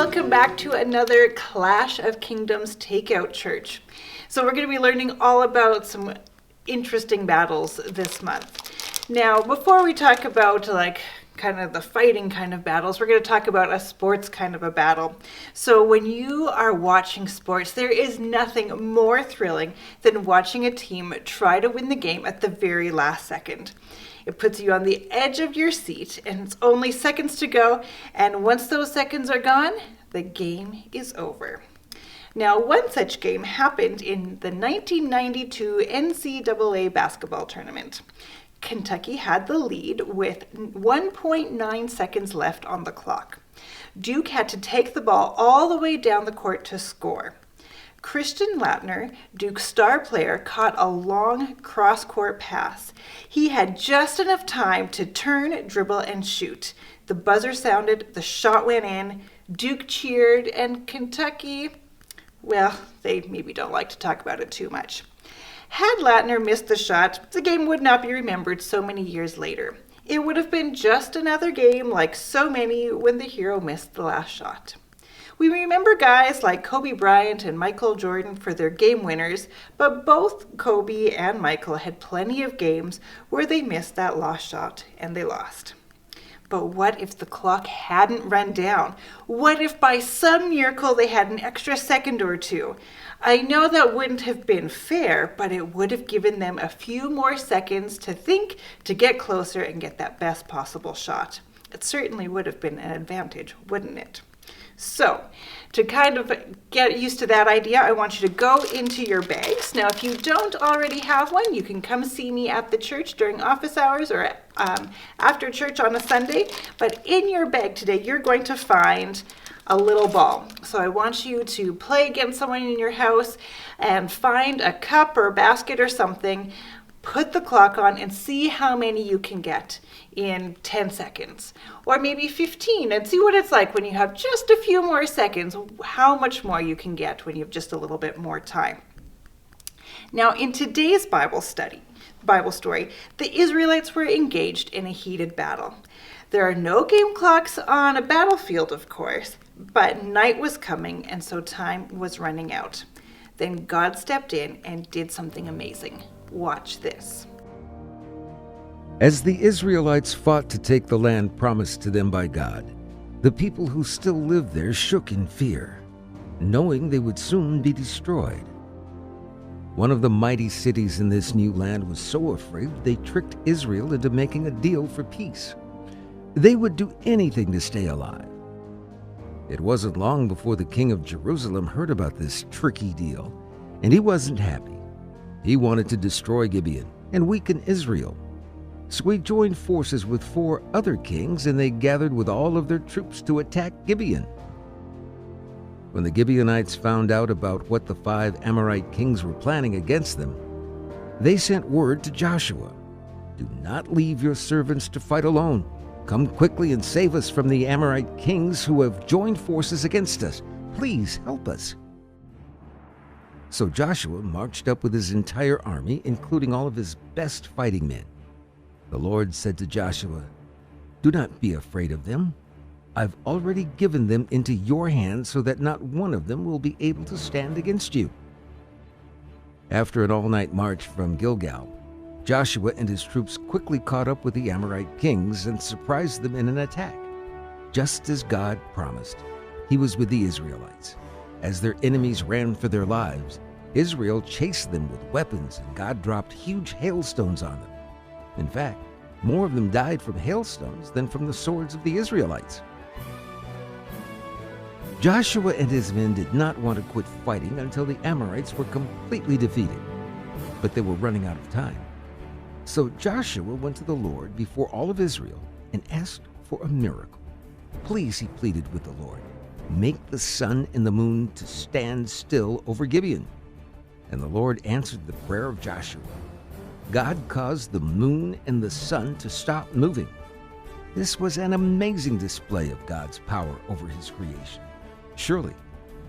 welcome back to another Clash of Kingdoms Takeout Church. So we're going to be learning all about some interesting battles this month. Now, before we talk about kind of the fighting kind of battles, we're going to talk about a sports kind of a battle. So when you are watching sports, there is nothing more thrilling than watching a team try to win the game at the very last second. It puts you on the edge of your seat, and it's only seconds to go, and once those seconds are gone, the game is over. Now, one such game happened in the 1992 NCAA basketball tournament. Kentucky had the lead with 1.9 seconds left on the clock. Duke had to take the ball all the way down the court to score. Christian Laettner, Duke's star player, caught a long cross-court pass. He had just enough time to turn, dribble, and shoot. The buzzer sounded, the shot went in, Duke cheered, and Kentucky, well, they maybe don't like to talk about it too much. Had Laettner missed the shot, the game would not be remembered so many years later. It would have been just another game like so many when the hero missed the last shot. We remember guys like Kobe Bryant and Michael Jordan for their game winners, but both Kobe and Michael had plenty of games where they missed that last shot and they lost. But what if the clock hadn't run down? What if by some miracle they had an extra second or two? I know that wouldn't have been fair, but it would have given them a few more seconds to think, to get closer and get that best possible shot. It certainly would have been an advantage, wouldn't it? So, to kind of get used to that idea, I want you to go into your bags. Now, if you don't already have one, you can come see me at the church during office hours or after church on a Sunday. But in your bag today, you're going to find a little ball. So I want you to play against someone in your house and find a cup or a basket or something. Put the clock on and see how many you can get in 10 seconds or maybe 15 and see what it's like when you have just a few more seconds, how much more you can get when you have just a little bit more time. Now, in today's Bible story, the Israelites were engaged in a heated battle. There are no game clocks on a battlefield, of course, but night was coming and so time was running out. Then God stepped in and did something amazing. Watch this. As the Israelites fought to take the land promised to them by God, the people who still lived there shook in fear, knowing they would soon be destroyed. One of the mighty cities in this new land was so afraid they tricked Israel into making a deal for peace. They would do anything to stay alive. It wasn't long before the king of Jerusalem heard about this tricky deal, and he wasn't happy. He wanted to destroy Gibeon and weaken Israel. So he joined forces with 4 other kings, and they gathered with all of their troops to attack Gibeon. When the Gibeonites found out about what the 5 Amorite kings were planning against them, they sent word to Joshua, "Do not leave your servants to fight alone. Come quickly and save us from the Amorite kings who have joined forces against us. Please help us." So Joshua marched up with his entire army, including all of his best fighting men. The Lord said to Joshua, "Do not be afraid of them. I've already given them into your hands so that not one of them will be able to stand against you." After an all-night march from Gilgal, Joshua and his troops quickly caught up with the Amorite kings and surprised them in an attack. Just as God promised, he was with the Israelites. As their enemies ran for their lives, Israel chased them with weapons, and God dropped huge hailstones on them. In fact, more of them died from hailstones than from the swords of the Israelites. Joshua and his men did not want to quit fighting until the Amorites were completely defeated, but they were running out of time. So Joshua went to the Lord before all of Israel and asked for a miracle. "Please," he pleaded with the Lord, "make the sun and the moon to stand still over Gibeon." And the Lord answered the prayer of Joshua. God caused the moon and the sun to stop moving. This was an amazing display of God's power over his creation. Surely,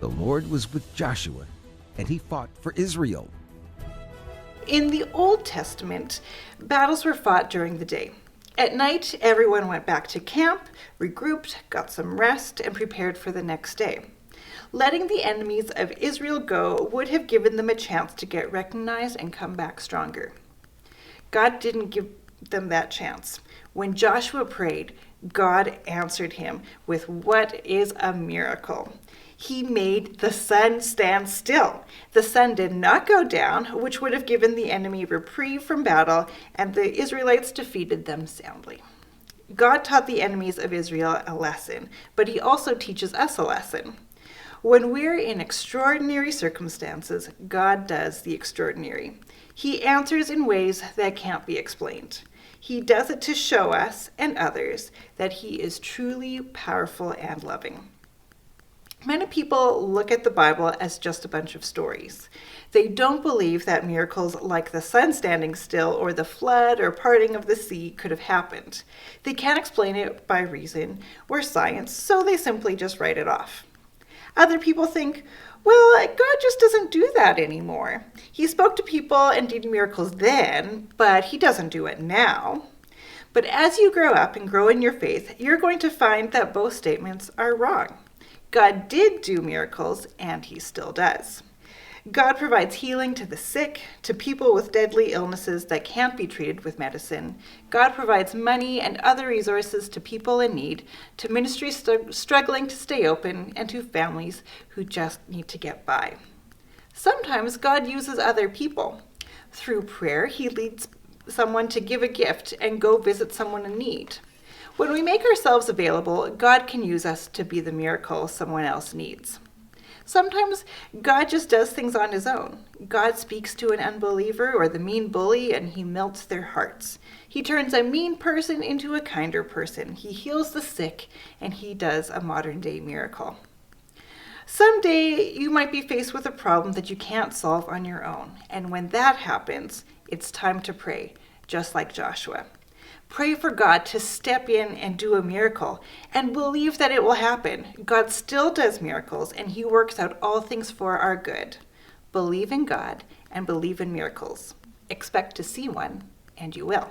the Lord was with Joshua, and he fought for Israel. In the Old Testament, battles were fought during the day. At night, everyone went back to camp, regrouped, got some rest, and prepared for the next day. Letting the enemies of Israel go would have given them a chance to get recognized and come back stronger. God didn't give them that chance. When Joshua prayed, God answered him with what is a miracle. He made the sun stand still. The sun did not go down, which would have given the enemy reprieve from battle, and the Israelites defeated them soundly. God taught the enemies of Israel a lesson, but he also teaches us a lesson. When we're in extraordinary circumstances, God does the extraordinary. He answers in ways that can't be explained. He does it to show us and others that he is truly powerful and loving. Many people look at the Bible as just a bunch of stories. They don't believe that miracles like the sun standing still or the flood or parting of the sea could have happened. They can't explain it by reason or science, so they simply just write it off. Other people think, well, God just doesn't do that anymore. He spoke to people and did miracles then, but he doesn't do it now. But as you grow up and grow in your faith, you're going to find that both statements are wrong. God did do miracles, and he still does. God provides healing to the sick, to people with deadly illnesses that can't be treated with medicine. God provides money and other resources to people in need, to ministries struggling to stay open, and to families who just need to get by. Sometimes God uses other people. Through prayer, he leads someone to give a gift and go visit someone in need. When we make ourselves available, God can use us to be the miracle someone else needs. Sometimes God just does things on his own. God speaks to an unbeliever or the mean bully and he melts their hearts. He turns a mean person into a kinder person. He heals the sick and he does a modern day miracle. Someday you might be faced with a problem that you can't solve on your own. And when that happens, it's time to pray, just like Joshua. Pray for God to step in and do a miracle and believe that it will happen. God still does miracles and he works out all things for our good. Believe in God and believe in miracles. Expect to see one and you will.